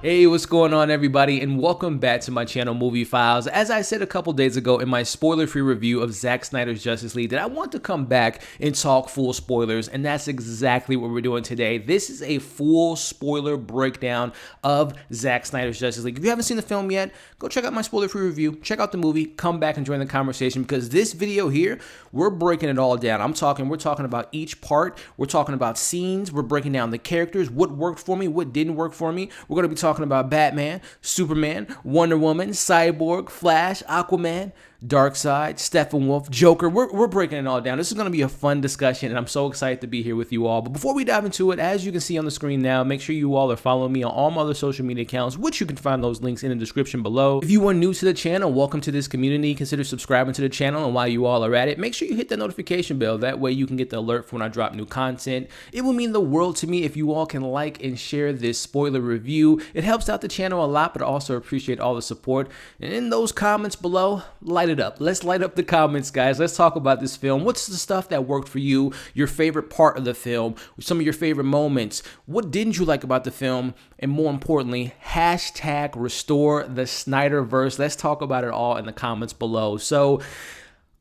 Hey, what's going on, everybody, and welcome back to my channel, Movie Files. As I said a couple days ago in my spoiler-free review of Zack Snyder's Justice League, that I want to come back and talk full spoilers, and that's exactly what we're doing today. This is a full spoiler breakdown of Zack Snyder's Justice League. If you haven't seen the film yet, go check out my spoiler-free review, check out the movie, come back and join the conversation, because this video here, we're breaking it all down. We're talking about each part, we're talking about scenes, we're breaking down the characters, what worked for me, what didn't work for me. We're going to be talking about Batman, Superman, Wonder Woman, Cyborg, Flash, Aquaman, Darkseid, Steppenwolf, Joker. We're breaking it all down. This is going to be a fun discussion, and I'm so excited to be here with you all. But before we dive into it, as you can see on the screen now, make sure you all are following me on all my other social media accounts, which you can find those links in the description below. If you are new to the channel, welcome to this community. Consider subscribing to the channel, and while you all are at it, make sure you hit that notification bell. That way you can get the alert for when I drop new content. It will mean the world to me if you all can like and share this spoiler review. It helps out the channel a lot, but I also appreciate all the support. And in those comments below, light it up. Let's light up the comments, guys. Let's talk about this film. What's the stuff that worked for you? Your favorite part of the film? Some of your favorite moments? What didn't you like about the film? And more importantly, hashtag restore the Snyderverse. Let's talk about it all in the comments below. So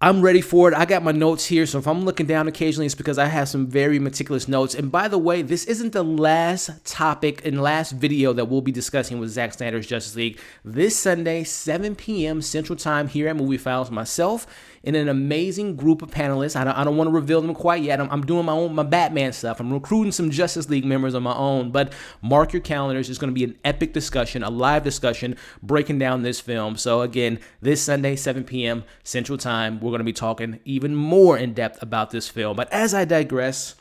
I'm ready for it. I got my notes here, so if I'm looking down occasionally, it's because I have some very meticulous notes. And by the way, this isn't the last topic and last video that we'll be discussing with Zack Snyder's Justice League. This Sunday, 7 p.m. Central Time here at Movie Files, myself and an amazing group of panelists. I don't want to reveal them quite yet. I'm doing my Batman stuff. I'm recruiting some Justice League members on my own, but mark your calendars. It's going to be an epic discussion, a live discussion, breaking down this film. So again, this Sunday, 7 p.m. Central Time, we're going to be talking even more in depth about this film. But as I digress,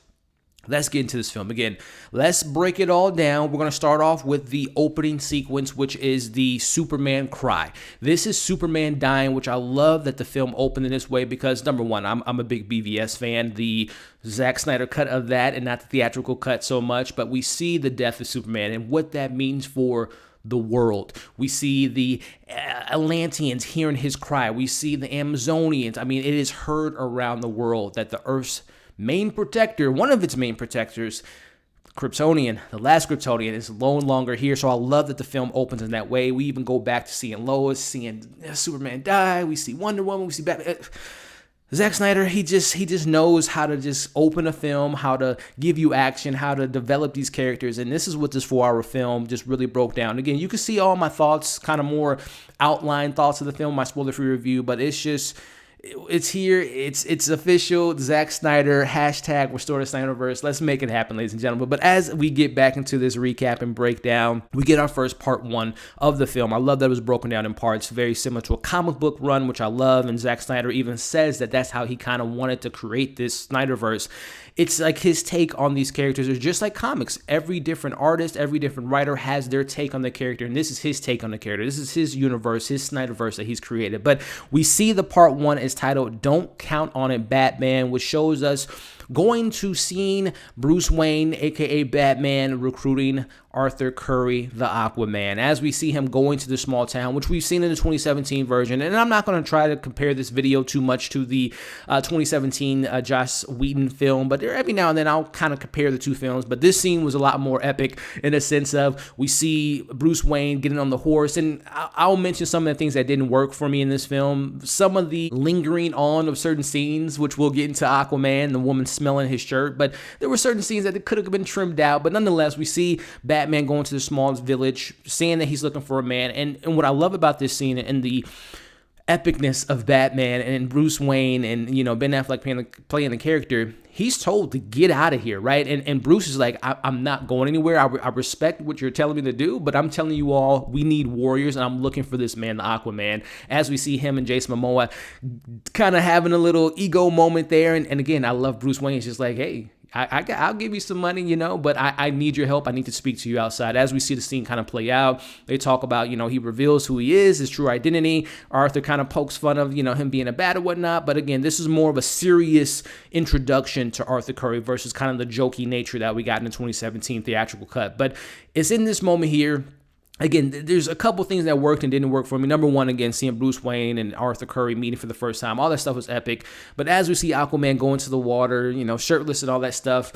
let's get into this film. Again, let's break it all down. We're going to start off with the opening sequence, which is the Superman cry. This is Superman dying, which I love that the film opened in this way because, number one, I'm a big BVS fan. The Zack Snyder cut of that and not the theatrical cut so much, but we see the death of Superman and what that means for the world. We see the Atlanteans hearing his cry. We see the Amazonians. I mean, it is heard around the world that the Earth's main protector, one of its main protectors, Kryptonian, the last Kryptonian, is no longer here. So I love that the film opens in that way. We even go back to seeing Lois, seeing Superman die. We see Wonder Woman. We see Batman. Zack Snyder, he just knows how to just open a film, how to give you action, how to develop these characters, and this is what this 4-hour film just really broke down. Again, you can see all my thoughts, kind of more outline thoughts of the film, my spoiler-free review, but it's here, it's official. Zack Snyder, hashtag restore the Snyderverse. Let's make it happen, ladies and gentlemen. But as we get back into this recap and breakdown, we get our first part one of the film. I love that it was broken down in parts, very similar to a comic book run, which I love. And Zack Snyder even says that that's how he kind of wanted to create this Snyderverse. It's like his take on these characters is just like comics. Every different artist, every different writer has their take on the character, and this is his take on the character. This is his universe, his Snyderverse that he's created. But we see the part one is titled Don't Count on It, Batman, which shows us going to seeing Bruce Wayne, aka Batman, recruiting Arthur Curry, the Aquaman, as we see him going to the small town, which we've seen in the 2017 version. And I'm not going to try to compare this video too much to the 2017 Joss Whedon film, but every now and then I'll kind of compare the two films. But this scene was a lot more epic in a sense of we see Bruce Wayne getting on the horse, and I'll mention some of the things that didn't work for me in this film. Some of the lingering on of certain scenes, which we'll get into Aquaman, the woman smelling his shirt, but there were certain scenes that could have been trimmed out. But nonetheless, we see Batman going to the smallest village, saying that he's looking for a man. And what I love about this scene and the epicness of Batman and Bruce Wayne and, you know, Ben Affleck playing the character, he's told to get out of here, right? And Bruce is like, I'm not going anywhere. I respect what you're telling me to do, but I'm telling you all, we need warriors, and I'm looking for this man, the Aquaman. As we see him and Jason Momoa kind of having a little ego moment there. And again, I love Bruce Wayne. It's just like, hey, I'll give you some money, you know, but I need your help. I need to speak to you outside. As we see the scene kind of play out, they talk about, you know, he reveals who he is, his true identity. Arthur kind of pokes fun of, you know, him being a bat or whatnot. But again, this is more of a serious introduction to Arthur Curry versus kind of the jokey nature that we got in the 2017 theatrical cut. But it's in this moment here. Again, there's a couple things that worked and didn't work for me. Number one, again, seeing Bruce Wayne and Arthur Curry meeting for the first time. All that stuff was epic. But as we see Aquaman go into the water, you know, shirtless and all that stuff,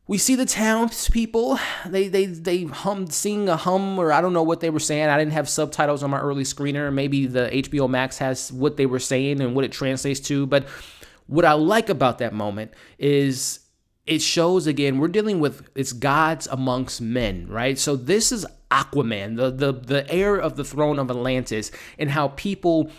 We see the townspeople. They sing a hum, or I don't know what they were saying. I didn't have subtitles on my early screener. Maybe the HBO Max has what they were saying and what it translates to. But what I like about that moment is it shows, again, we're dealing with, it's gods amongst men, right? So this is Aquaman, the heir of the throne of Atlantis, and how people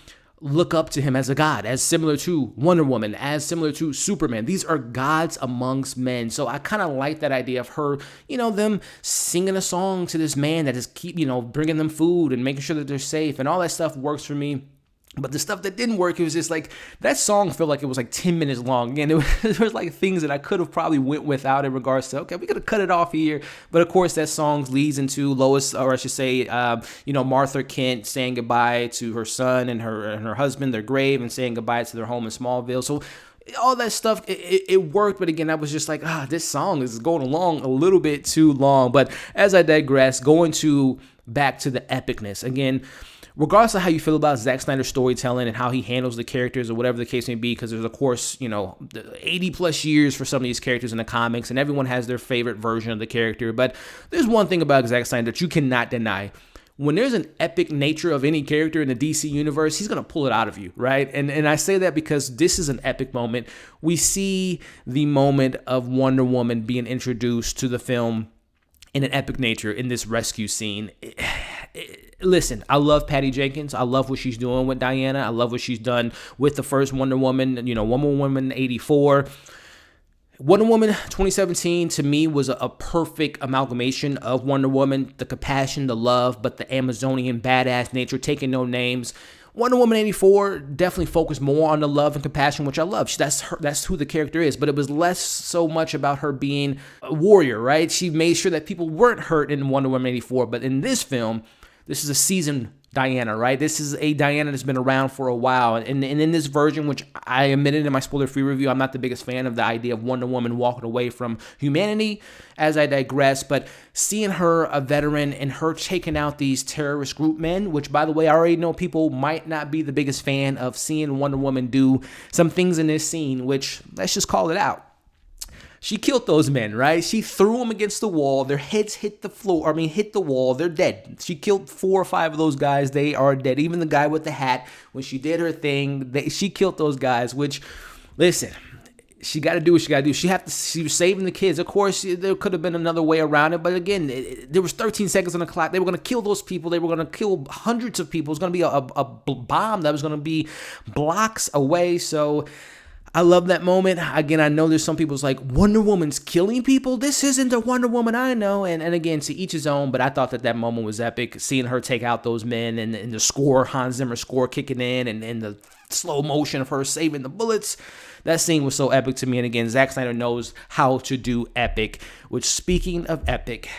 look up to him as a god, as similar to Wonder Woman, as similar to Superman. These are gods amongst men. So I kind of like that idea of her, them singing a song to this man that just keep, bringing them food and making sure that they're safe, and all that stuff works for me. But the stuff that didn't work, it was just like, that song felt like it was like 10 minutes long. Again, there was like things that I could have probably went without in regards to, okay, we could have cut it off here. But of course, that song leads into Lois, or I should say, Martha Kent saying goodbye to her son and her husband, their grave, and saying goodbye to their home in Smallville. So all that stuff, it worked. But again, I was just like, this song is going along a little bit too long. But as I digress, back to the epicness. Again, regardless of how you feel about Zack Snyder's storytelling and how he handles the characters or whatever the case may be, because there's, of course, 80 plus years for some of these characters in the comics, and everyone has their favorite version of the character. But there's one thing about Zack Snyder that you cannot deny. When there's an epic nature of any character in the DC universe, he's going to pull it out of you, right? And I say that because this is an epic moment. We see the moment of Wonder Woman being introduced to the film in an epic nature in this rescue scene. Listen, I love Patty Jenkins. I love what she's doing with Diana. I love what she's done with the first Wonder Woman, Wonder Woman 84. Wonder Woman 2017 to me was a perfect amalgamation of Wonder Woman, the compassion, the love, but the Amazonian badass nature, taking no names. Wonder Woman 84 definitely focused more on the love and compassion, which I love. That's who the character is, but it was less so much about her being a warrior, right? She made sure that people weren't hurt in Wonder Woman 84, but in this film, this is a seasoned Diana, right? This is a Diana that's been around for a while. And in this version, which I admitted in my spoiler-free review, I'm not the biggest fan of the idea of Wonder Woman walking away from humanity, as I digress. But seeing her a veteran and her taking out these terrorist group men, which, by the way, I already know people might not be the biggest fan of seeing Wonder Woman do some things in this scene, which, let's just call it out. She killed those men, right? She threw them against the wall. Their heads hit the wall. They're dead. She killed 4 or 5 of those guys. They are dead. Even the guy with the hat, when she did her thing, she killed those guys, which, listen, she got to do what she got to do. She was saving the kids. Of course, there could have been another way around it. But again, there was 13 seconds on the clock. They were going to kill those people. They were going to kill hundreds of people. It was going to be a bomb that was going to be blocks away. So I love that moment. Again, I know there's some people's like, Wonder Woman's killing people? This isn't the Wonder Woman I know. And again, to each his own, but I thought that moment was epic. Seeing her take out those men and the score, Hans Zimmer score kicking in, and the slow motion of her saving the bullets. That scene was so epic to me. And again, Zack Snyder knows how to do epic, which, speaking of epic,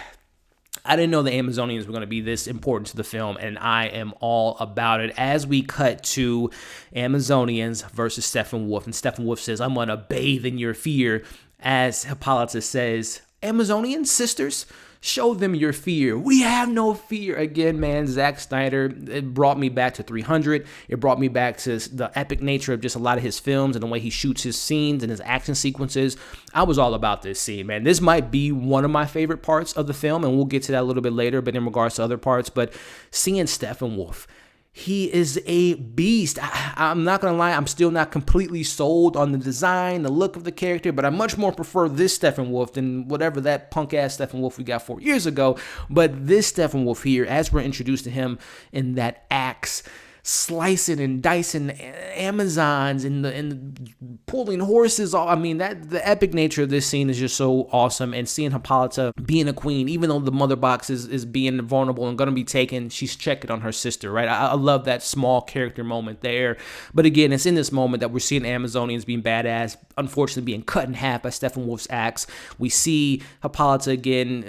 I didn't know the Amazonians were going to be this important to the film, and I am all about it. As we cut to Amazonians versus Steppenwolf, and Steppenwolf says, "I'm going to bathe in your fear," as Hippolyta says, "Amazonian sisters, show them your fear. We have no fear." Again, man, Zack Snyder, it brought me back to 300. It brought me back to the epic nature of just a lot of his films and the way he shoots his scenes and his action sequences. I was all about this scene, man. This might be one of my favorite parts of the film, and we'll get to that a little bit later, but in regards to other parts. But seeing Steppenwolf, he is a beast. I'm not going to lie, I'm still not completely sold on the design, the look of the character, but I much more prefer this Steppenwolf than whatever that punk-ass Steppenwolf we got 4 years ago. But this Steppenwolf here, as we're introduced to him in that axe, slicing and dicing Amazons and pulling horses off. I mean, the epic nature of this scene is just so awesome. And seeing Hippolyta being a queen, even though the mother box is being vulnerable and going to be taken, she's checking on her sister, right? I love that small character moment there. But again, it's in this moment that we're seeing Amazonians being badass, unfortunately being cut in half by Steppenwolf's axe. We see Hippolyta again,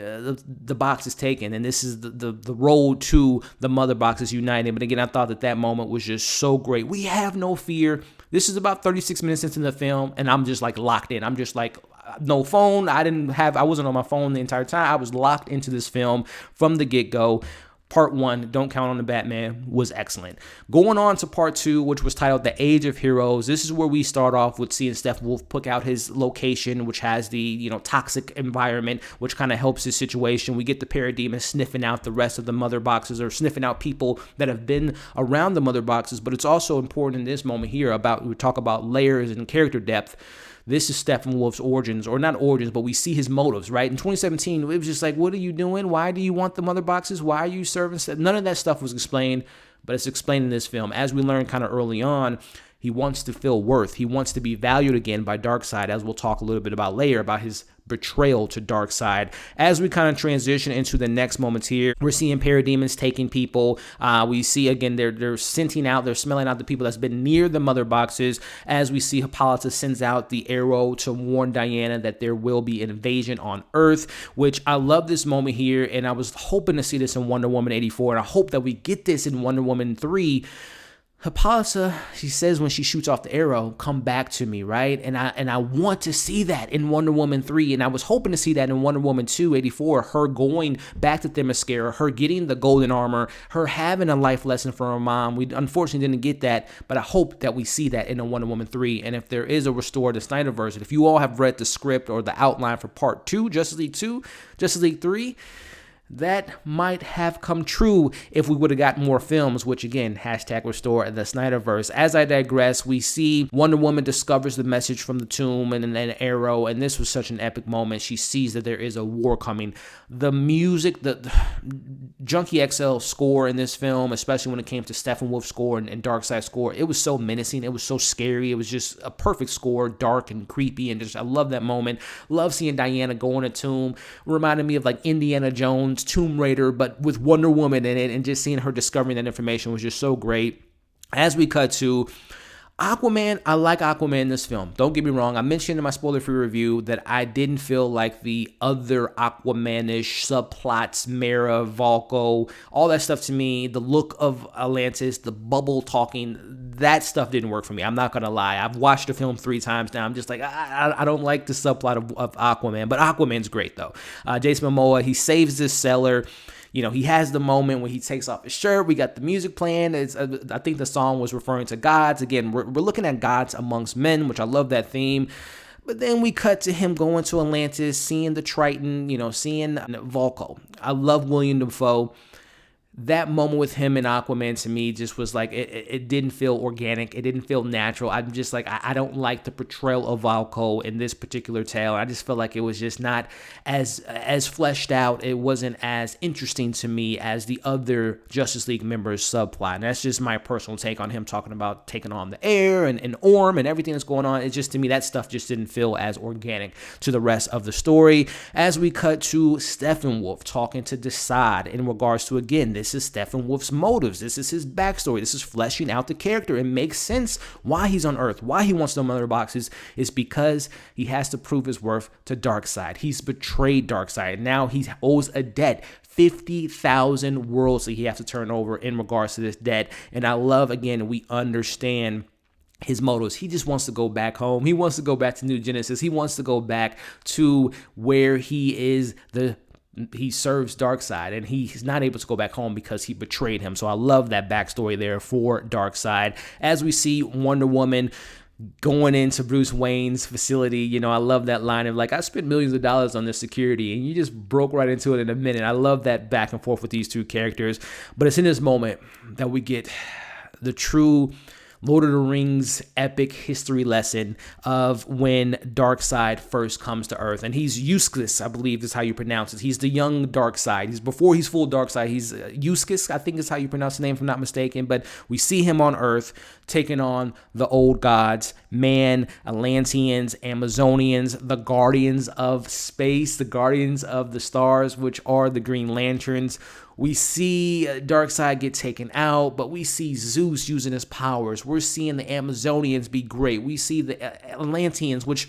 the box is taken, and this is the road to the mother box is united. But again, I thought that moment was just so great. We have no fear. This is about 36 minutes into the film, and I'm just like locked in. I'm just like, no phone. I wasn't on my phone the entire time. I was locked into this film from the get-go. Part 1, Don't Count on the Batman, was excellent. Going on to Part 2, which was titled The Age of Heroes, this is where we start off with seeing Steppenwolf pick out his location, which has the, toxic environment, which kind of helps his situation. We get the Parademon sniffing out the rest of the mother boxes, or sniffing out people that have been around the mother boxes. But it's also important in this moment here we talk about layers and character depth. This is Steppenwolf's origins, or not origins, but we see his motives, right? In 2017, it was just like, what are you doing? Why do you want the mother boxes? Why are you serving? None of that stuff was explained, but it's explained in this film. As we learned kind of early on, he wants to feel worth. He wants to be valued again by Darkseid, as we'll talk a little bit about later, about his betrayal to Darkseid. As we kind of transition into the next moments here, we're seeing parademons taking people. We see, again, they're scenting out, they're smelling out the people that's been near the mother boxes. As we see, Hippolyta sends out the arrow to warn Diana that there will be an invasion on Earth, which I love this moment here, and I was hoping to see this in Wonder Woman 84, and I hope that we get this in Wonder Woman 3. Hippolyta, she says when she shoots off the arrow, come back to me, right? And I want to see that in Wonder Woman 3, and I was hoping to see that in Wonder Woman 2, 84, her going back to Themyscira, her getting the golden armor, her having a life lesson for her mom. We unfortunately didn't get that, but I hope that we see that in a Wonder Woman 3, and if there is a restore to Snyderverse, if you all have read the script or the outline for Part 2, Justice League 2, Justice League 3, that might have come true if we would have got more films, which again, hashtag restore the Snyderverse. As I digress, we see Wonder Woman discovers the message from the tomb and then Arrow, and this was such an epic moment. She sees that there is a war coming. The music, the Junkie XL score in this film, especially when it came to Steppenwolf's score and Darkseid's score, it was so menacing. It was so scary. It was just a perfect score, dark and creepy, and just I love that moment. Love seeing Diana go in a tomb. Reminded me of like Indiana Jones, Tomb Raider, but with Wonder Woman in it, and just seeing her discovering that information was just so great. As we cut to Aquaman, I like Aquaman in this film. Don't get me wrong. I mentioned in my spoiler-free review that I didn't feel like the other Aquaman-ish subplots, Mera, Vulko, all that stuff to me, the look of Atlantis, the bubble talking, that stuff didn't work for me. I'm not going to lie. I've watched the film 3 times now. I'm just like, I don't like the subplot of Aquaman, but Aquaman's great, though. Jason Momoa, he saves this seller. He has the moment when he takes off his shirt. We got the music playing. I think the song was referring to gods. Again, we're looking at gods amongst men, which I love that theme. But then we cut to him going to Atlantis, seeing the Triton, seeing Vulko. I love William Dafoe. That moment with him and Aquaman to me just was like, it didn't feel organic. It didn't feel natural. I'm just like, I don't like the portrayal of Vulko in this particular tale. I just felt like it was just not as fleshed out. It wasn't as interesting to me as the other Justice League members' subplot. And that's just my personal take on him talking about taking on the air and Orm and everything that's going on. It's just, to me, that stuff just didn't feel as organic to the rest of the story. As we cut to Steppenwolf talking to Darkseid in regards to, again, this is Steppenwolf's motives. This is his backstory. This is fleshing out the character. It makes sense why he's on Earth, why he wants the mother boxes, is because he has to prove his worth to Darkseid. He's betrayed Darkseid. Now he owes a debt. 50,000 worlds that he has to turn over in regards to this debt. And I love, again, we understand his motives. He just wants to go back home. He wants to go back to New Genesis. He wants to go back to where he serves Darkseid, and he's not able to go back home because he betrayed him. So I love that backstory there for Darkseid. As we see Wonder Woman going into Bruce Wayne's facility, I love that line of like, I spent millions of dollars on this security, and you just broke right into it in a minute. I love that back and forth with these two characters. But it's in this moment that we get the true Lord of the Rings epic history lesson of when Darkseid first comes to Earth. And he's Uxas, I believe is how you pronounce it. He's the young Darkseid. Before he's full Darkseid, he's Uxas, I think is how you pronounce the name, if I'm not mistaken. But we see him on Earth taking on the old gods, man, Atlanteans, Amazonians, the Guardians of Space, the Guardians of the Stars, which are the Green Lanterns. We see Darkseid get taken out, but we see Zeus using his powers. We're seeing the Amazonians be great. We see the Atlanteans, which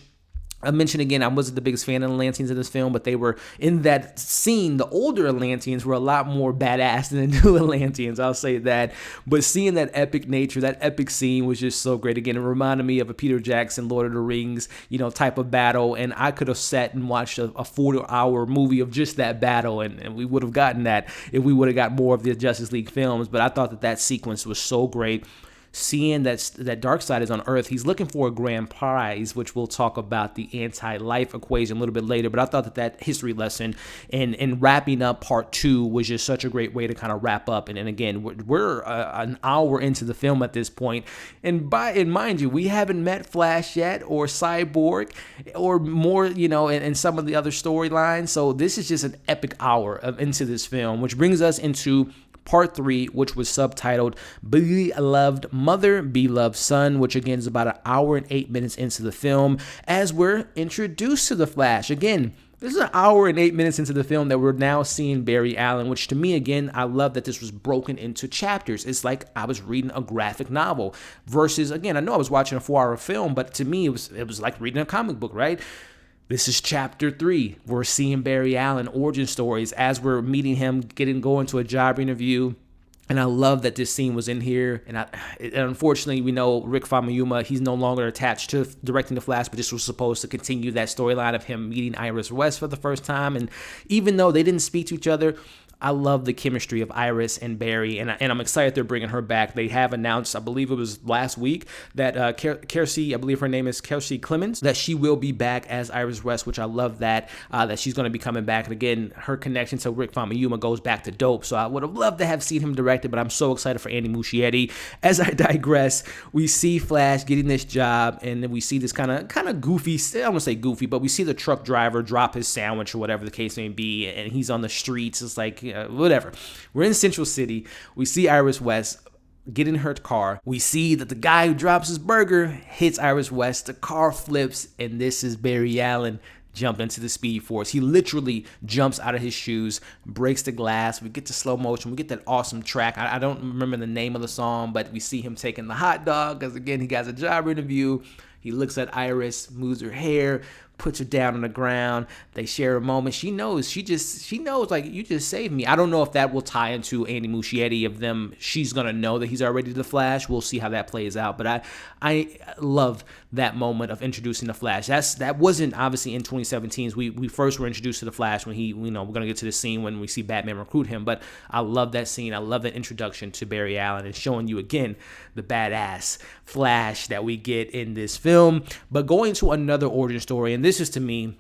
I mentioned again, I wasn't the biggest fan of the Atlanteans in this film, but they were in that scene. The older Atlanteans were a lot more badass than the new Atlanteans, I'll say that. But seeing that epic nature, that epic scene was just so great. Again, it reminded me of a Peter Jackson, Lord of the Rings, type of battle. And I could have sat and watched a 40-hour movie of just that battle, and we would have gotten that if we would have got more of the Justice League films. But I thought that sequence was so great. Seeing that Darkseid is on Earth, he's looking for a grand prize, which we'll talk about the anti-life equation a little bit later. But I thought that history lesson and wrapping up part 2 was just such a great way to kind of wrap up. And again, we're an hour into the film at this point, and mind you, we haven't met Flash yet, or Cyborg, or more, in some of the other storylines. So this is just an epic hour into this film, which brings us into Part 3, which was subtitled Beloved Mother, Beloved Son, which again is about an hour and 8 minutes into the film as we're introduced to the Flash. Again, this is an hour and 8 minutes into the film that we're now seeing Barry Allen, which to me, again, I love that this was broken into chapters. It's like I was reading a graphic novel versus, again, I know I was watching a 4-hour film, but to me, it was like reading a comic book, right? This is chapter 3. We're seeing Barry Allen origin stories as we're meeting him, going to a job interview. And I love that this scene was in here. And unfortunately, we know Rick Famuyiwa, he's no longer attached to directing The Flash, but this was supposed to continue that storyline of him meeting Iris West for the first time. And even though they didn't speak to each other, I love the chemistry of Iris and Barry, and I'm excited they're bringing her back. They have announced, I believe it was last week, that Kiersey, I believe her name is Kiersey Clemens, that she will be back as Iris West, which I love that she's going to be coming back. And again, her connection to Rick Famuyiwa goes back to Dope, so I would have loved to have seen him directed, but I'm so excited for Andy Muschietti. As I digress, we see Flash getting this job, and then we see this kind of goofy, I don't want to say goofy, but we see the truck driver drop his sandwich or whatever the case may be, and he's on the streets. It's like, whatever. We're in Central City. We see Iris West get in her car. We see that the guy who drops his burger hits Iris West. The car flips, and this is Barry Allen jumped into the Speed Force. He literally jumps out of his shoes, breaks the glass. We get to slow motion. We get that awesome track. I don't remember the name of the song, but we see him taking the hot dog because, again, he got a job interview. He looks at Iris, moves her hair, puts her down on the ground. They share a moment. She knows, like, you just saved me. I don't know if that will tie into Andy Muschietti of them. She's going to know that he's already the Flash. We'll see how that plays out. But I love that moment of introducing the Flash. That wasn't obviously in 2017. We first were introduced to the Flash when we're going to get to the scene when we see Batman recruit him. But I love that scene. I love that introduction to Barry Allen and showing you again the badass Flash that we get in this film. But going to another origin story, and this is, to me,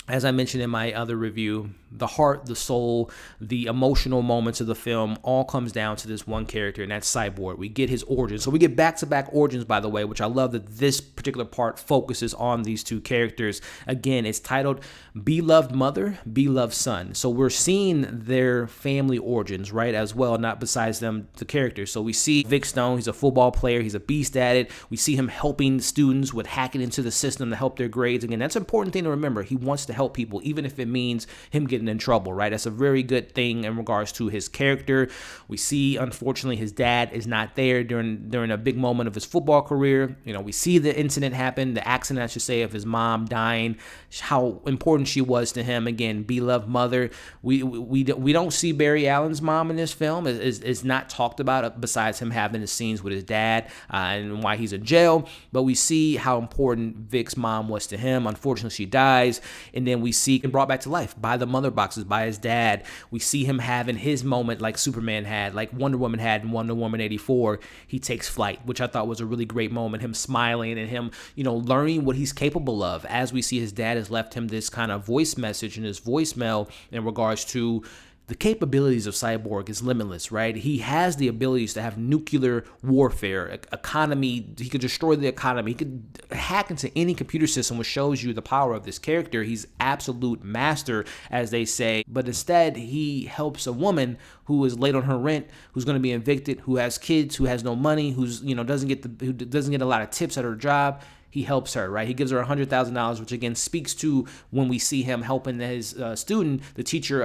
as I mentioned in my other review, the heart, the soul, the emotional moments of the film all comes down to this one character, and that's Cyborg. We get his origins. So we get back-to-back origins, by the way, which I love that this particular part focuses on these two characters. Again, it's titled Beloved Mother, Beloved Son. So we're seeing their family origins, right, as well, not besides them, the characters. So we see Vic Stone. He's a football player. He's a beast at it. We see him helping students with hacking into the system to help their grades. Again, that's an important thing to remember. He wants to help people, even if it means him getting in trouble, right? That's a very good thing in regards to his character. We see, unfortunately, his dad is not there during a big moment of his football career. We see the incident happen, the accident, I should say, of his mom dying, how important she was to him. Again, beloved mother. We don't see Barry Allen's mom in this film. It's not talked about besides him having the scenes with his dad and why he's in jail. But we see how important Vic's mom was to him. Unfortunately, she dies, and then we see him brought back to life by the mother boxes, by his dad. We see him having his moment like Superman had, like Wonder Woman had in Wonder Woman 84. He takes flight, which I thought was a really great moment. Him smiling and him, learning what he's capable of, as we see his dad has left him this kind of voice message in his voicemail in regards to the capabilities of Cyborg is limitless, right? He has the abilities to have nuclear warfare, economy. He could destroy the economy. He could hack into any computer system, which shows you the power of this character. He's absolute master, as they say. But instead, he helps a woman who is late on her rent, who's going to be evicted, who has kids, who has no money, who doesn't get a lot of tips at her job. he helps her, right? He gives her $100,000, which again speaks to when we see him helping his student. The teacher,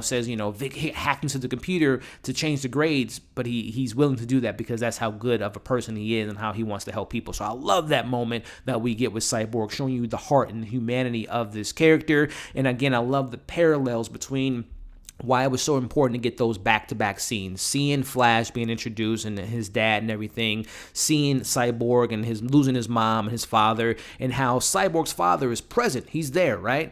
says, Vic hacked into the computer to change the grades, but he's willing to do that because that's how good of a person he is and how he wants to help people. So I love that moment that we get with Cyborg, showing you the heart and the humanity of this character. And again, I love the parallels between why it was so important to get those back-to-back scenes. Seeing Flash being introduced and his dad and everything. Seeing Cyborg and his losing his mom and his father, and how Cyborg's father is present. He's there, right?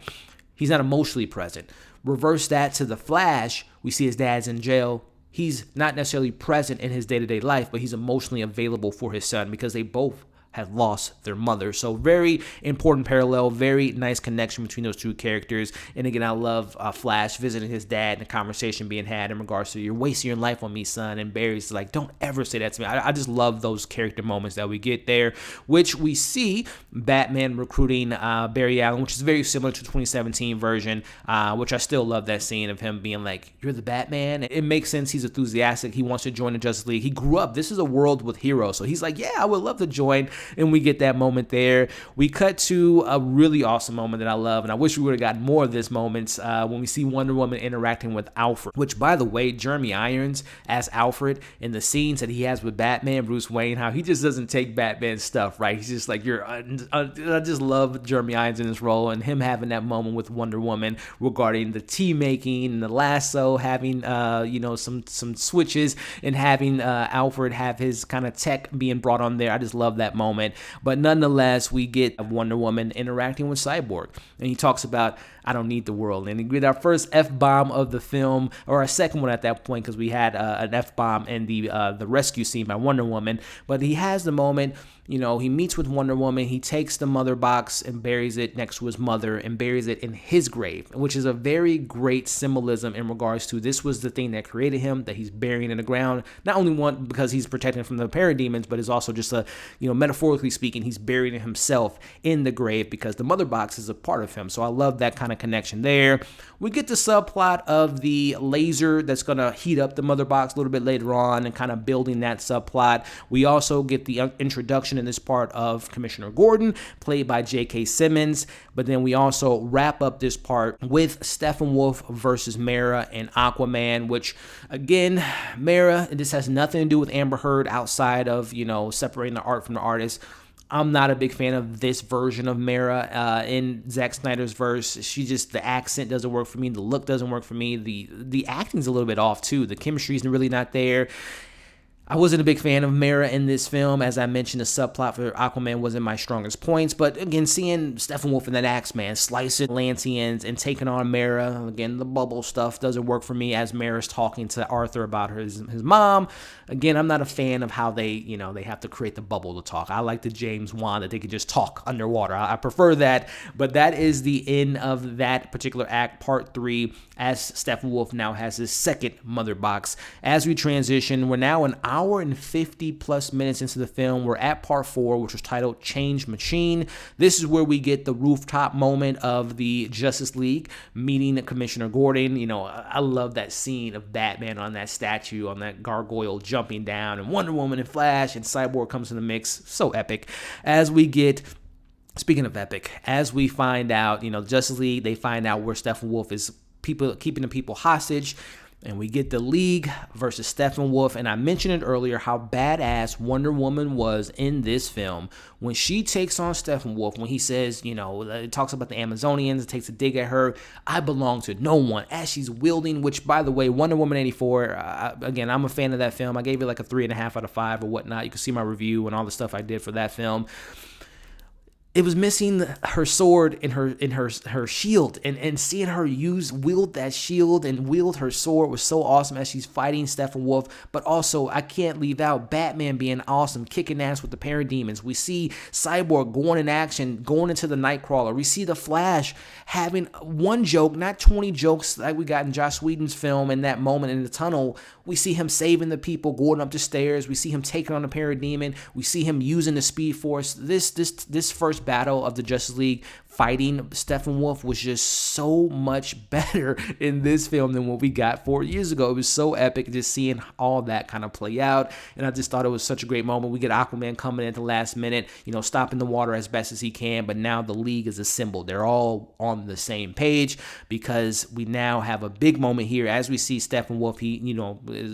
He's not emotionally present. Reverse that to the Flash. We see his dad's in jail. He's not necessarily present in his day-to-day life, but he's emotionally available for his son because they both had lost their mother. So very important parallel, very nice connection between those two characters. And again, I love Flash visiting his dad and the conversation being had in regards to, you're wasting your life on me, son. And Barry's like, don't ever say that to me. I just love those character moments that we get there, which we see Batman recruiting Barry Allen, which is very similar to the 2017 version, which I still love that scene of him being like, you're the Batman. It makes sense. He's enthusiastic. He wants to join the Justice League. He grew up. This is a world with heroes. So he's like, yeah, I would love to join. And we get that moment there. We cut to a really awesome moment that I love, and I wish we would have gotten more of this moments when we see Wonder Woman interacting with Alfred, which, by the way, Jeremy Irons as Alfred in the scenes that he has with Batman, Bruce Wayne, how he just doesn't take Batman's stuff, right? He's just like, I just love Jeremy Irons in this role, and him having that moment with Wonder Woman regarding the tea making and the lasso, having some switches, and having Alfred have his kind of tech being brought on there. I just love that moment. But nonetheless, we get Wonder Woman interacting with Cyborg, and he talks about, I don't need the world. And we get our first F-bomb of the film, or our second one at that point, because we had an F-bomb in the rescue scene by Wonder Woman. But he has the moment, he meets with Wonder Woman. He takes the mother box and buries it next to his mother and buries it in his grave, which is a very great symbolism in regards to this was the thing that created him, that he's burying in the ground. Not only one, because he's protecting from the parademons, but it's also just metaphorically speaking, he's burying himself in the grave because the mother box is a part of him. So I love that kind of connection there. We get the subplot of the laser that's going to heat up the mother box a little bit later on and kind of building that subplot. We also get the introduction in this part of Commissioner Gordon, played by J.K. Simmons. But then we also wrap up this part with Steppenwolf versus Mera and Aquaman, which, again, Mera, this has nothing to do with Amber Heard outside of, separating the art from the artist. I'm not a big fan of this version of Mera in Zack Snyder's verse. The accent doesn't work for me. The look doesn't work for me. The acting's a little bit off too. The chemistry's really not there. I wasn't a big fan of Mera in this film. As I mentioned, the subplot for Aquaman wasn't my strongest points. But again, seeing Steppenwolf and that Axeman slicing Lantians and taking on Mera, again, the bubble stuff doesn't work for me as Mera's talking to Arthur about his mom. Again, I'm not a fan of how they have to create the bubble to talk. I like the James Wan that they could just talk underwater. I prefer that. But that is the end of that particular act, part 3, as Steppenwolf now has his second mother box. As we transition, we're now an hour and 50 plus minutes into the film. We're at part 4, which was titled Change Machine. This is where we get the rooftop moment of the Justice League meeting Commissioner Gordon. I love that scene of Batman on that statue, on that gargoyle jumping down, and Wonder Woman and Flash and Cyborg comes in the mix. So epic. As we get, speaking of epic, as we find out, Justice League, they find out where Steppenwolf is keeping the people hostage. And we get the League versus Steppenwolf. And I mentioned it earlier how badass Wonder Woman was in this film. When she takes on Steppenwolf, when he says, it talks about the Amazonians, it takes a dig at her, I belong to no one, as she's wielding, which, by the way, Wonder Woman 84, again, I'm a fan of that film. I gave it like a 3.5 out of 5 or whatnot. You can see my review and all the stuff I did for that film. It was missing her sword and her shield, and seeing her wield that shield and wield her sword was so awesome as she's fighting Steppenwolf. But also, I can't leave out Batman being awesome, kicking ass with the parademons. We see Cyborg going in action, going into the Nightcrawler. We see the Flash having one joke, not 20 jokes like we got in Joss Whedon's film in that moment in the tunnel. We see him saving the people, going up the stairs. We see him taking on the parademon. We see him using the Speed Force. This first first battle of the Justice League fighting Steppenwolf was just so much better in this film than what we got 4 years ago. It was so epic just seeing all that kind of play out, and I just thought it was such a great moment. We get Aquaman coming in at the last minute, stopping the water as best as he can, but now the League is assembled. They're all on the same page because we now have a big moment here as we see Steppenwolf. He,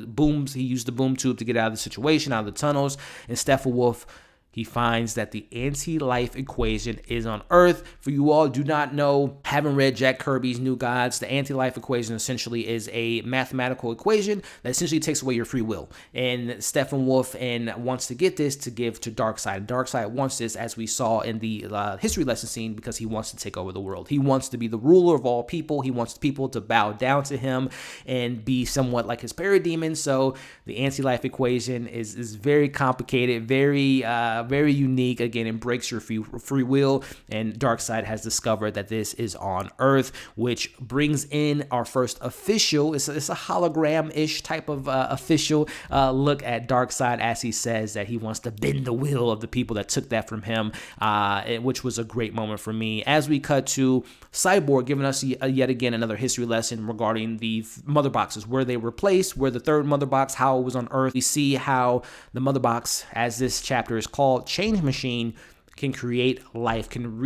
booms. He used the boom tube to get out of the situation, out of the tunnels, and Steppenwolf, he finds that the anti-life equation is on Earth. For you all do not know, haven't read Jack Kirby's New Gods, the anti-life equation essentially is a mathematical equation that essentially takes away your free will. And Steppenwolf wants to get this to give to Darkseid. Darkseid wants this, as we saw in the history lesson scene, because he wants to take over the world. He wants to be the ruler of all people. He wants people to bow down to him and be somewhat like his parademon. So the anti-life equation is very complicated, very unique. Again, it breaks your free will, and Darkseid has discovered that this is on Earth, which brings in our first official, it's a hologram-ish type of official look at Darkseid, as he says that he wants to bend the will of the people that took that from him, which was a great moment for me. As we cut to Cyborg giving us yet again another history lesson regarding the mother boxes, where they were placed, where the third mother box, how it was on Earth. We see how the mother box, as this chapter is called, Change Machine, can create life, can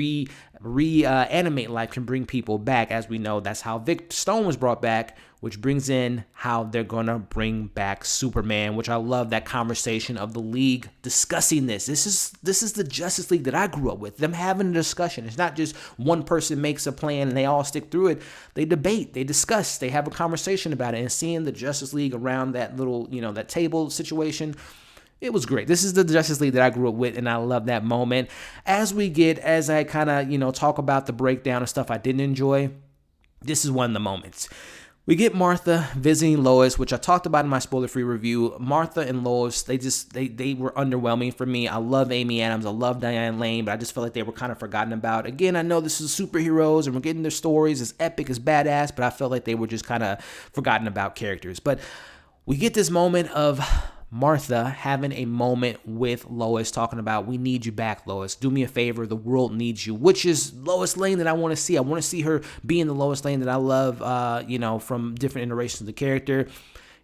reanimate life, can bring people back. As we know, that's how Vic Stone was brought back, which brings in how they're gonna bring back Superman, which I love that conversation of the League discussing this. This is the Justice League that I grew up with, them having a discussion. It's not just one person makes a plan and they all stick through it. They debate, they discuss, they have a conversation about it, and seeing the Justice League around that little, that table situation, it was great. This is the Justice League that I grew up with, and I love that moment. As I kind of, talk about the breakdown of stuff I didn't enjoy, this is one of the moments. We get Martha visiting Lois, which I talked about in my spoiler-free review. Martha and Lois, they were underwhelming for me. I love Amy Adams, I love Diane Lane, but I just felt like they were kind of forgotten about. Again, I know this is superheroes, and we're getting their stories as epic, as badass, but I felt like they were just kind of forgotten about characters. But we get this moment of Martha having a moment with Lois, talking about, we need you back, Lois. Do me a favor. The world needs you, which is Lois Lane that I want to see. I want to see her being the Lois Lane that I love, from different iterations of the character.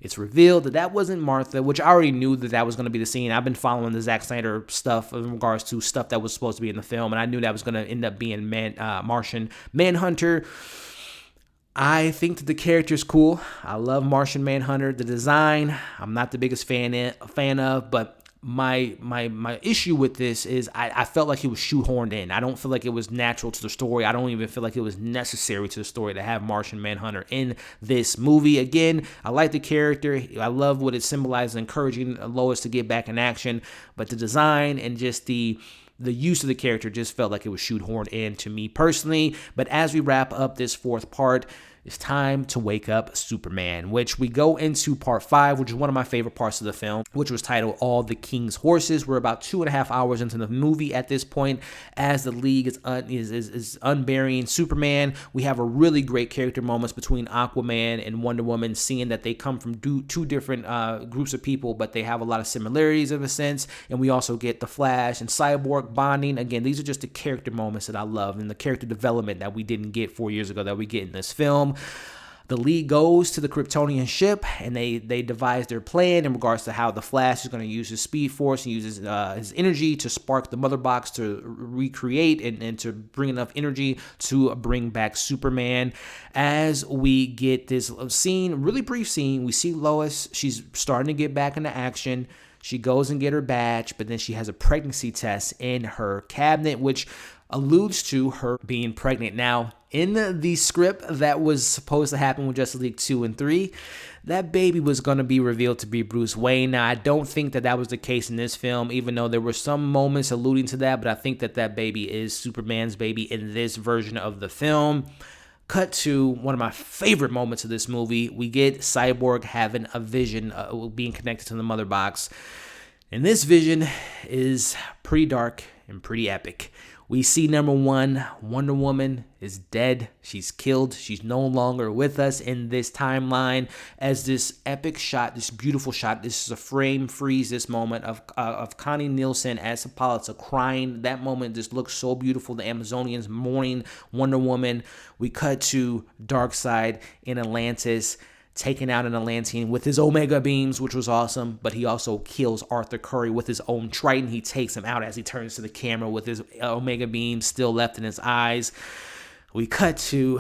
It's revealed that that wasn't Martha, which I already knew that was going to be the scene. I've been following the Zack Snyder stuff in regards to stuff that was supposed to be in the film, and I knew that was going to end up being Martian Manhunter. I think that the character is cool. I love Martian Manhunter. The design, I'm not the biggest fan of, but my issue with this is I felt like it was shoehorned in. I don't feel like it was natural to the story. I don't even feel like it was necessary to the story to have Martian Manhunter in this movie. Again, I like the character. I love what it symbolizes, encouraging Lois to get back in action, but the design and just the use of the character just felt like it was shoehorned in to me personally. But as we wrap up this fourth part, it's time to wake up Superman, which we go into part 5, which is one of my favorite parts of the film, which was titled All the King's Horses. We're about 2.5 hours into the movie at this point. As the League is unburying Superman, we have a really great character moments between Aquaman and Wonder Woman, seeing that they come from two different groups of people, but they have a lot of similarities in a sense. And we also get the Flash and Cyborg bonding. Again, these are just the character moments that I love, and the character development that we didn't get 4 years ago that we get in this film. The League goes to the Kryptonian ship, and they devise their plan in regards to how the Flash is going to use his Speed Force and use his energy to spark the Mother Box to recreate and to bring enough energy to bring back Superman. As we get this scene, really brief scene, we see Lois. She's starting to get back into action. She goes and get her badge, but then she has a pregnancy test in her cabinet, which alludes to her being pregnant. Now, in the script that was supposed to happen with Justice League 2 and 3, that baby was going to be revealed to be Bruce Wayne. Now, I don't think that was the case in this film, even though there were some moments alluding to that, but I think that baby is Superman's baby in this version of the film. Cut to one of my favorite moments of this movie. We get Cyborg having a vision, being connected to the Mother Box. And this vision is pretty dark and pretty epic. We see number one, Wonder Woman is dead. She's killed. She's no longer with us in this timeline. As this epic shot, this beautiful shot, this is a frame freeze, this moment of Connie Nielsen as Hippolyta crying. That moment just looks so beautiful. The Amazonians mourning Wonder Woman. We cut to Darkseid in Atlantis, taken out an Atlantean with his Omega beams, which was awesome, but he also kills Arthur Curry with his own Triton. He takes him out as he turns to the camera with his Omega beams still left in his eyes. We cut to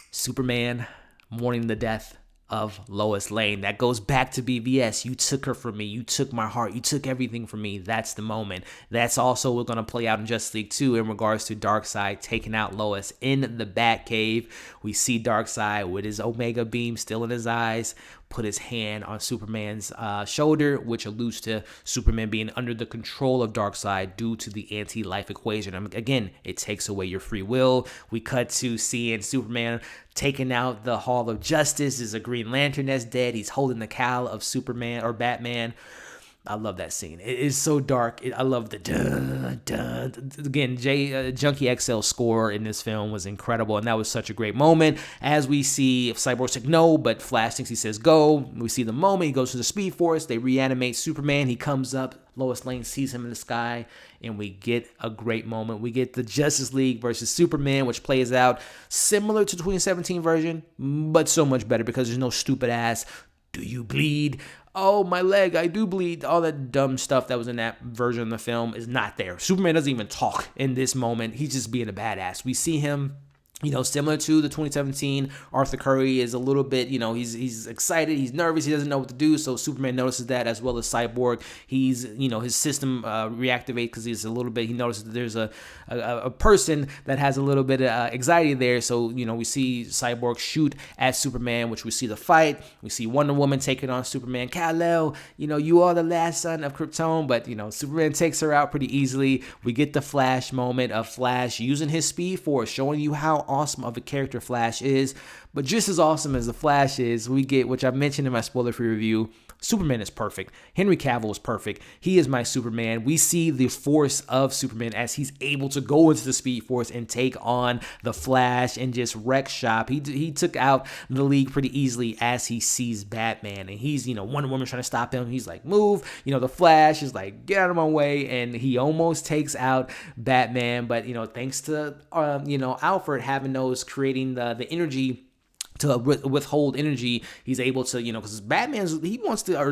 Superman mourning the death of Lois Lane. That goes back to BVS. You took her from me. You took my heart. You took everything from me. That's the moment. That's also what's going to play out in Justice League 2 in regards to Darkseid taking out Lois in the Batcave. We see Darkseid with his Omega beam still in his eyes put his hand on Superman's shoulder, which alludes to Superman being under the control of Darkseid due to the anti-life equation. Again, it takes away your free will. We cut to seeing Superman taking out the Hall of Justice. There's a Green Lantern that's dead. He's holding the cowl of Superman or Batman. I love that scene. It is so dark. I love the dun, dun. Again, Junkie XL score in this film was incredible, and that was such a great moment. As we see Cyborg said no, but Flash thinks he says go. We see the moment. He goes to the Speed Force. They reanimate Superman. He comes up. Lois Lane sees him in the sky, and we get a great moment. We get the Justice League versus Superman, which plays out similar to the 2017 version, but so much better because there's no stupid ass, do you bleed? Oh, my leg, I do bleed. All that dumb stuff that was in that version of the film is not there. Superman doesn't even talk in this moment. He's just being a badass. We see him, similar to the 2017, Arthur Curry is a little bit, he's excited, he's nervous, he doesn't know what to do, so Superman notices that, as well as Cyborg. He's, his system reactivates because he's a little bit, he notices that there's a person that has a little bit of anxiety there, so, we see Cyborg shoot at Superman, which we see the fight. We see Wonder Woman taking on Superman. Kal-El, you are the last son of Krypton, but, Superman takes her out pretty easily. We get the Flash moment of Flash using his Speed Force, showing you how awesome of a character Flash is. But just as awesome as the Flash is, we get, which I mentioned in my spoiler-free review, Superman is perfect. Henry Cavill is perfect. He is my Superman. We see the force of Superman as he's able to go into the Speed Force and take on the Flash and just wreck shop. He took out the League pretty easily as he sees Batman, and he's, Wonder Woman trying to stop him. He's like, move. The Flash is like, get out of my way, and he almost takes out Batman. But, thanks to, Alfred having those, creating the energy to withhold energy, he's able to, because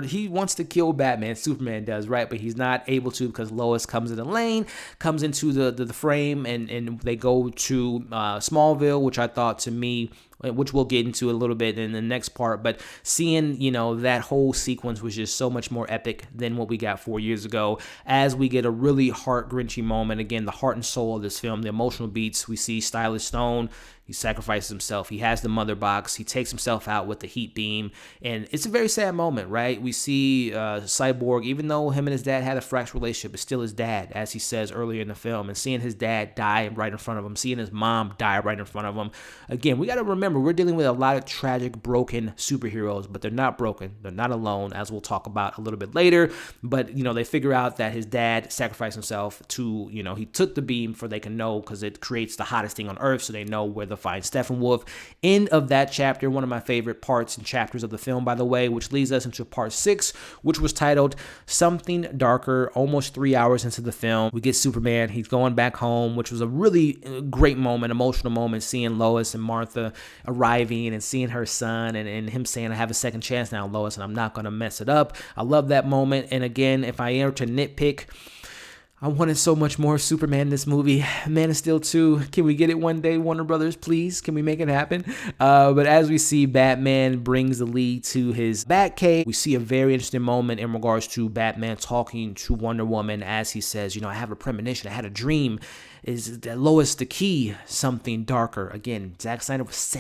he wants to kill Batman. Superman does, right? But he's not able to because Lois comes in the lane, comes into the frame, and they go to Smallville, which I thought, to me, which we'll get into a little bit in the next part, but seeing, that whole sequence was just so much more epic than what we got 4 years ago, as we get a really heart-wrenching moment. Again, the heart and soul of this film, the emotional beats. We see Stylish Stone. He sacrifices himself. He has the mother box. He takes himself out with the heat beam. And it's a very sad moment, right? We see Cyborg, even though him and his dad had a fractured relationship, it's still his dad, as he says earlier in the film. And seeing his dad die right in front of him, seeing his mom die right in front of him. Again, we got to remember, we're dealing with a lot of tragic, broken superheroes, but they're not broken. They're not alone, as we'll talk about a little bit later. But, they figure out that his dad sacrificed himself to, he took the beam for they can know, because it creates the hottest thing on Earth, so they know where to find Steppenwolf. End of that chapter, one of my favorite parts and chapters of the film, by the way, which leads us into part 6, which was titled Something Darker. Almost 3 hours into the film, we get Superman. He's going back home, which was a really great moment, emotional moment, seeing Lois and Martha arriving and seeing her son and him saying, I have a second chance now, Lois, and I'm not going to mess it up. I love that moment. And again, if I am to nitpick, I wanted so much more Superman in this movie. Man of Steel 2, can we get it one day, Warner Brothers, please? Can we make it happen? But as we see, Batman brings the lead to his Batcave. We see a very interesting moment in regards to Batman talking to Wonder Woman as he says, I have a premonition, I had a dream. Is that Lois the key? Something darker. Again, Zack Snyder was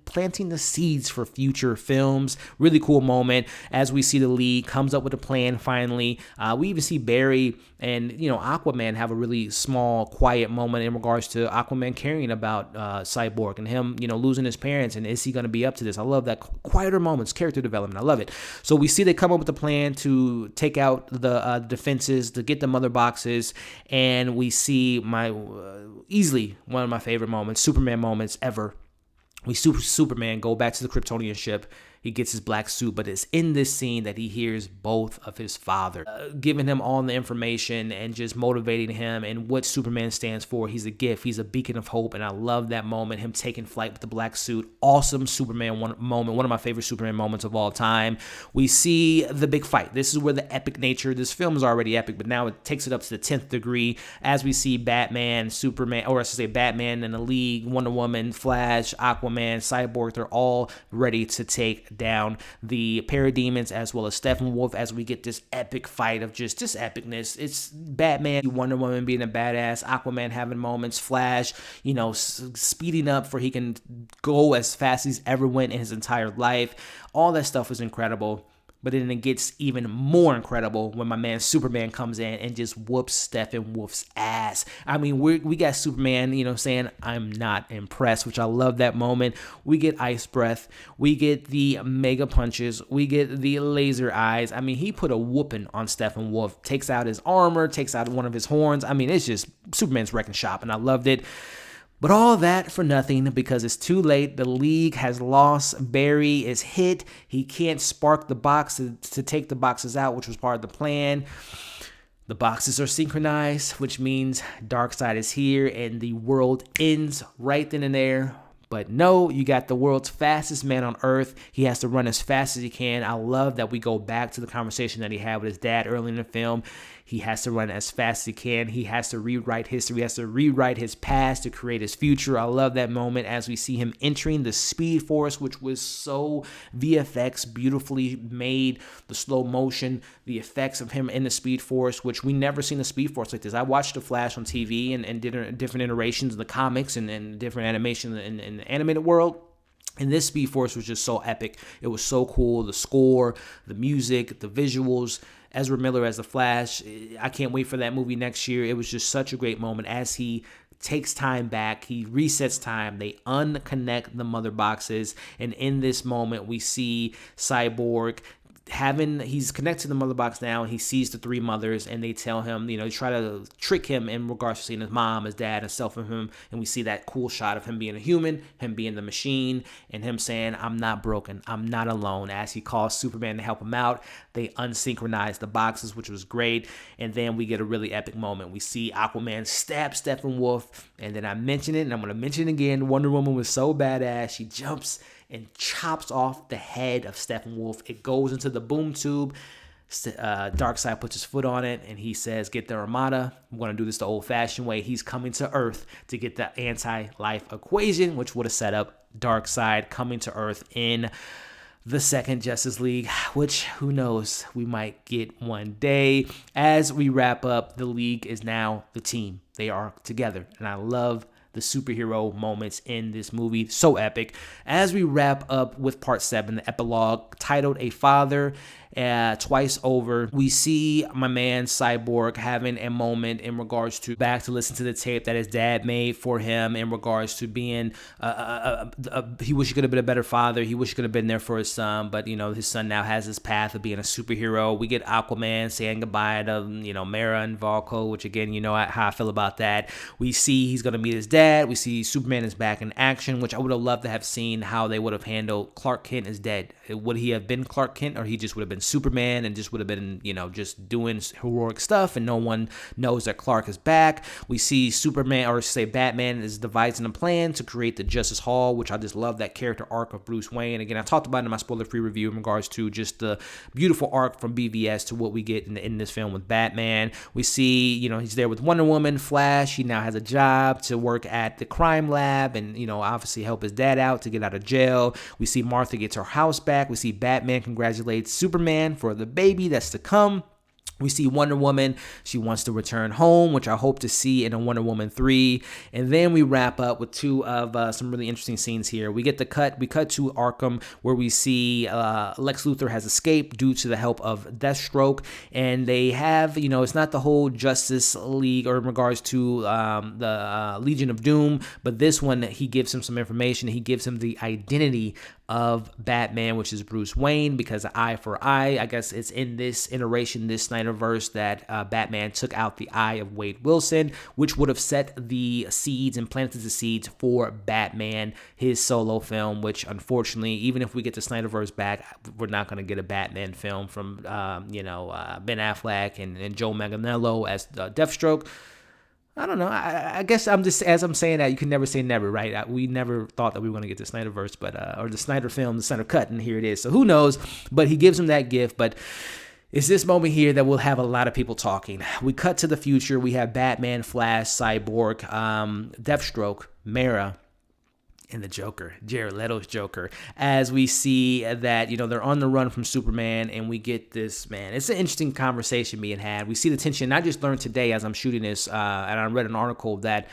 planting the seeds for future films. Really cool moment as we see the League comes up with a plan finally. We even see Barry and, Aquaman have a really small, quiet moment in regards to Aquaman caring about Cyborg and him, losing his parents, and is he going to be up to this? I love that quieter moments, character development. I love it. So we see they come up with a plan to take out the defenses, to get the mother boxes, and we see easily one of my favorite moments, Superman moments ever. We see Superman go back to the Kryptonian ship. He gets his black suit, but it's in this scene that he hears both of his father, giving him all the information and just motivating him and what Superman stands for. He's a gift. He's a beacon of hope, and I love that moment, him taking flight with the black suit. Awesome Superman moment, one of my favorite Superman moments of all time. We see the big fight. This is where the epic nature, this film is already epic, but now it takes it up to the 10th degree as we see Batman, Superman, or I should say Batman and the League, Wonder Woman, Flash, Aquaman, Cyborg, they're all ready to take down the parademons as well as Steppenwolf as we get this epic fight of just epicness. It's Batman, Wonder Woman being a badass, Aquaman having moments, Flash, speeding up for he can go as fast as he's ever went in his entire life. All that stuff was incredible. But then it gets even more incredible when my man Superman comes in and just whoops Steppenwolf's ass. I mean, we got Superman, saying, I'm not impressed, which I love that moment. We get ice breath. We get the mega punches. We get the laser eyes. I mean, he put a whooping on Steppenwolf, takes out his armor, takes out one of his horns. I mean, it's just Superman's wrecking shop, and I loved it. But all that for nothing because it's too late. The League has lost. Barry is hit. He can't spark the box to take the boxes out, which was part of the plan. The boxes are synchronized, which means Darkseid is here and the world ends right then and there. But no, you got the world's fastest man on earth. He has to run as fast as he can. I love that we go back to the conversation that he had with his dad early in the film. He has to run as fast as he can. He has to rewrite history. He has to rewrite his past to create his future. I love that moment as we see him entering the Speed Force, which was so VFX, beautifully made, the slow motion, the effects of him in the Speed Force, which we never seen a Speed Force like this. I watched The Flash on TV and different iterations of the comics and different animation in the animated world. And this Speed Force was just so epic. It was so cool. The score, the music, the visuals, Ezra Miller as the Flash. I can't wait for that movie next year. It was just such a great moment as he takes time back. He resets time. They unconnect the mother boxes. And in this moment, we see Cyborg he's connected to the mother box now, and he sees the three mothers, and they tell him, they try to trick him in regards to seeing his mom, his dad, and self of him, and we see that cool shot of him being a human, him being the machine, and him saying, I'm not broken, I'm not alone, as he calls Superman to help him out. They unsynchronize the boxes, which was great, and then we get a really epic moment. We see Aquaman stab Steppenwolf, and then I mentioned it, and I'm going to mention it again, Wonder Woman was so badass, she jumps and chops off the head of Steppenwolf. It goes into the boom tube. Darkseid puts his foot on it, and he says, get the Armada. I'm going to do this the old-fashioned way. He's coming to Earth to get the anti-life equation, which would have set up Darkseid coming to Earth in the second Justice League, which, who knows, we might get one day. As we wrap up, the League is now the team. They are together, and I love the superhero moments in this movie. So epic. As we wrap up with part 7, the epilogue, titled A Father, twice over, we see my man Cyborg having a moment in regards to back to listen to the tape that his dad made for him in regards to being he wish he could have been a better father. He wish he could have been there for his son, but his son now has his path of being a superhero. We get Aquaman saying goodbye to Mera and Valko, which again, how I feel about that. We see he's gonna meet his dad. We see Superman is back in action, which I would have loved to have seen how they would have handled Clark Kent is dead. Would he have been Clark Kent, or he just would have been Superman and just would have been, just doing heroic stuff, and no one knows that Clark is back. We see Superman, or say Batman, is devising a plan to create the Justice Hall, which I just love that character arc of Bruce Wayne. Again, I talked about it in my spoiler-free review in regards to just the beautiful arc from BVS to what we get in this film with Batman. We see, he's there with Wonder Woman, Flash. He now has a job to work at the crime lab and, obviously help his dad out to get out of jail. We see Martha gets her house back. We see Batman congratulates Superman for the baby that's to come. We see Wonder Woman. She wants to return home, which I hope to see in a Wonder Woman 3. And then we wrap up with two of some really interesting scenes here. We cut to Arkham, where we see Lex Luthor has escaped due to the help of Deathstroke. And they have, it's not the whole Justice League or in regards to the Legion of Doom, but this one, he gives him some information. He gives him the identity of Batman, which is Bruce Wayne, because eye for eye, I guess it's in this iteration, this Snyderverse, that Batman took out the eye of Wade Wilson, which would have set the seeds and planted the seeds for Batman, his solo film, which unfortunately, even if we get the Snyderverse back, we're not going to get a Batman film from, Ben Affleck and Joe Manganiello as Deathstroke. I don't know. I guess as I'm saying that, you can never say never, right? We never thought that we were going to get the Snyderverse, or the Snyder film, the Snyder Cut, and here it is. So who knows? But he gives him that gift. But it's this moment here that will have a lot of people talking. We cut to the future. We have Batman, Flash, Cyborg, Deathstroke, Mera, and the Joker, Jared Leto's Joker, as we see that, they're on the run from Superman, and we get this, man, it's an interesting conversation being had. We see the tension. I just learned today as I'm shooting this, and I read an article that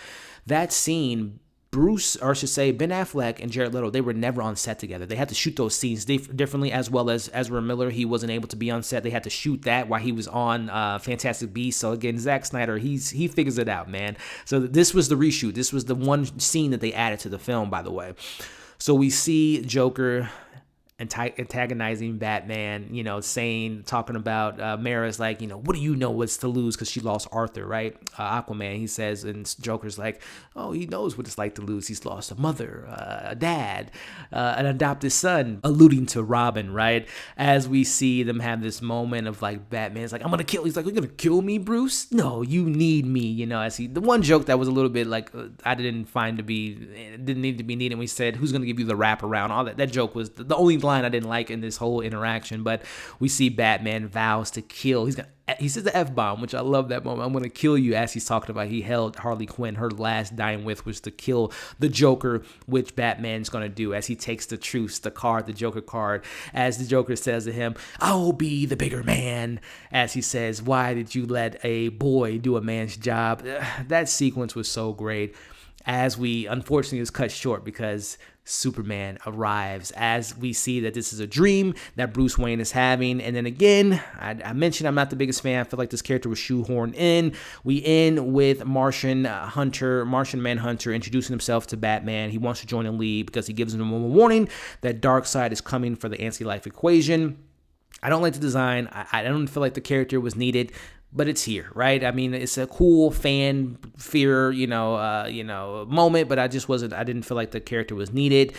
scene, Ben Affleck and Jared Leto, they were never on set together. They had to shoot those scenes differently, as well as Ezra Miller. He wasn't able to be on set. They had to shoot that while he was on Fantastic Beasts. So again, Zack Snyder, he figures it out, man. So this was the reshoot. This was the one scene that they added to the film, by the way. So we see Joker antagonizing Batman, talking about Mera's like, what do you know what's to lose, because she lost Arthur, right? Aquaman, he says, and Joker's like, oh, he knows what it's like to lose. He's lost a mother, a dad, an adopted son, alluding to Robin, right? As we see them have this moment of like, Batman's like, I'm gonna kill. He's like, you're gonna kill me, Bruce? No, you need me. The one joke that was a little bit like I didn't need to be needed. We said, who's gonna give you the wrap around? All that joke was the only line I didn't like in this whole interaction. But we see Batman vows to kill. He says the F-bomb, which I love that moment. I'm going to kill you, as he's talking about he held Harley Quinn. Her last dying wish was to kill the Joker, which Batman's going to do as he takes the Joker card, as the Joker says to him, I'll be the bigger man, as he says, why did you let a boy do a man's job? That sequence was so great, as we unfortunately was cut short because Superman arrives, as we see that this is a dream that Bruce Wayne is having. And then again, I mentioned I'm not the biggest fan. I feel like this character was shoehorned in. We end with Martian Manhunter introducing himself to Batman. He wants to join the League because he gives him a warning that Darkseid is coming for the anti-life equation. I don't like the design. I don't feel like the character was needed, but it's here, right? I mean, it's a cool fan fear, moment, but I didn't feel like the character was needed.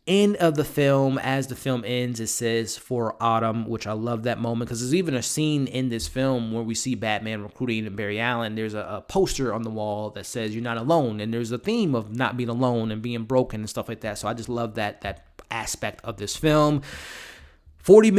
End of the film, as the film ends, it says for autumn, which I love that moment, because there's even a scene in this film where we see Batman recruiting Barry Allen. There's a poster on the wall that says you're not alone, and there's a theme of not being alone and being broken and stuff like that. So I just love that aspect of this film. 40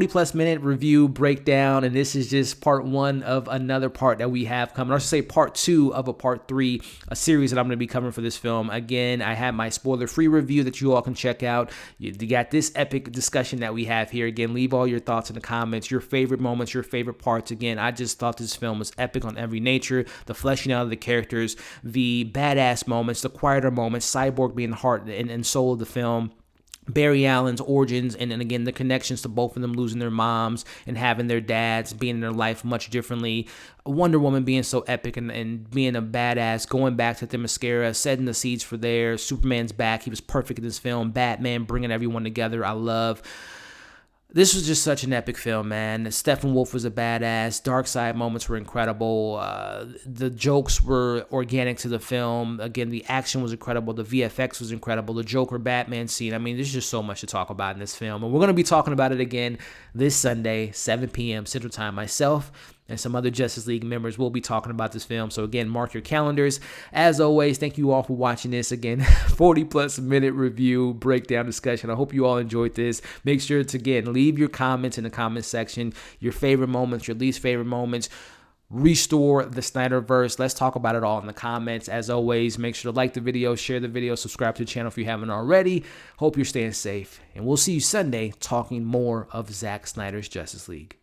plus minute review breakdown, and this is just part one of another part that we have coming. I should say part two of a part three, a series that I'm going to be covering for this film. Again, I have my spoiler-free review that you all can check out. You got this epic discussion that we have here. Again, leave all your thoughts in the comments, your favorite moments, your favorite parts. Again, I just thought this film was epic on every nature. The fleshing out of the characters, the badass moments, the quieter moments, Cyborg being the heart and soul of the film, Barry Allen's origins, and then again the connections to both of them losing their moms and having their dads being in their life much differently. Wonder Woman being so epic and being a badass, going back to Themyscira, setting the seeds for there. Superman's back. He was perfect in this film. Batman bringing everyone together. I love. This was just such an epic film, man. Steppenwolf was a badass. Darkseid moments were incredible. The jokes were organic to the film. Again, the action was incredible. The VFX was incredible. The Joker-Batman scene. I mean, there's just so much to talk about in this film. And we're going to be talking about it again this Sunday, 7 p.m. Central Time. Myself and some other Justice League members will be talking about this film. So again, mark your calendars. As always, thank you all for watching this. Again, 40+ minute review, breakdown, discussion. I hope you all enjoyed this. Make sure to, again, leave your comments in the comment section, your favorite moments, your least favorite moments. Restore the Snyderverse. Let's talk about it all in the comments. As always, make sure to like the video, share the video, subscribe to the channel if you haven't already. Hope you're staying safe. And we'll see you Sunday talking more of Zack Snyder's Justice League.